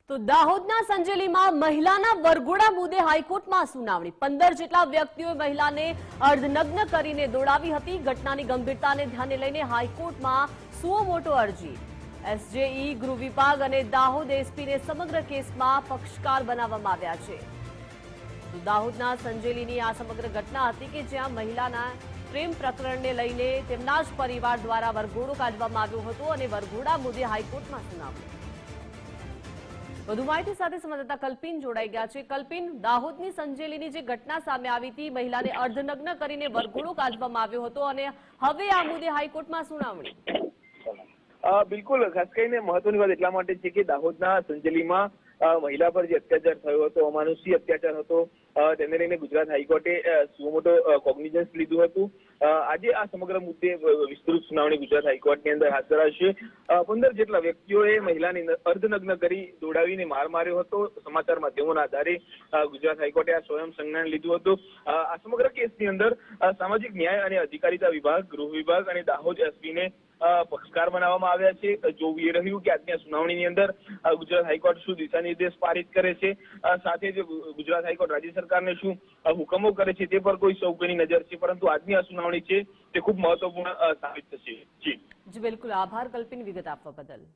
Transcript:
તો દાહોદના સંજેલીમાં મહિલાના વરઘોડા મુદ્દે હાઈકોર્ટમાં સુનાવણી 15 જેટલા વ્યક્તિઓએ મહિલાને અર્ધનગ્ન કરીને દોડાવી હતી। ઘટનાની ગંભીરતાને ધ્યાને લઈને હાઈકોર્ટમાં સુઓ મોટો અરજી। એસજેઈ ગૃહ વિભાગ અને દાહોદ એસપીને સમગ્ર કેસમાં પક્ષકાર બનાવવામાં આવ્યા છે। તો દાહોદના સંજેલીની આ સમગ્ર ઘટના હતી કે જ્યાં મહિલાના પ્રેમ પ્રકરણને લઈને તેમના જ પરિવાર દ્વારા વરઘોડો કાઢવામાં આવ્યો હતો અને વરઘોડા મુદ્દે હાઈકોર્ટમાં સુનાવણી। વધુ માહિતી સાથે સંવાદદાતા કલ્પિન જોડાઈ ગયા છે। કલ્પિન, દાહોદની સંજેલીની જે ઘટના સામે આવી હતી, મહિલાને અર્ધનગ્ન કરીને વરઘોડો કાઢવામાં આવ્યો હતો અને હવે આ મુદ્દે હાઈકોર્ટમાં સુનાવણી। બિલકુલ, ખાસ કરીને મહત્વની વાત એટલા માટે છે કે દાહોદના સંજેલીમાં મહિલા પર જે અત્યાચાર થયો હતો, અમાનુષી અત્યાચાર હતો, તેને લઈને ગુજરાત હાઈકોર્ટે સુઓ મોટો કોગ્નિઝન્સ લીધું હતું। આજે આ સમગ્ર મુદ્દે વિસ્તૃત સુનાવણી ગુજરાત હાઈકોર્ટની અંદર હાથ ધરાશે। 15 જેટલા વ્યક્તિઓએ મહિલાને અર્ધનગ્ન કરી દોડાવીને માર માર્યો હતો। સમાચાર માધ્યમોના આધારે ગુજરાત હાઈકોર્ટે આ સ્વયં સંજ્ઞાન લીધું હતું। આ સમગ્ર કેસની અંદર સામાજિક ન્યાય અને અધિકારીતા વિભાગ, ગૃહ વિભાગ અને દાહોદ એસપીને પક્ષકાર બનાવવામાં આવ્યા છે। જોવું એ રહ્યું કે આજની સુનાવણીની અંદર ગુજરાત હાઈકોર્ટ શું દિશા નિર્દેશ પારિત કરે છે, સાથે જ ગુજરાત હાઈકોર્ટ રાજ્ય સરકારને શું હુકમો કરે છે તે પર કોઈ સૌ કોઈની નજર છે, પરંતુ આજની આ સુનાવણી છે તે ખૂબ મહત્વપૂર્ણ સાબિત થશે। જી બિલકુલ, આભાર કલ્પિન વિગત આપવા બદલ।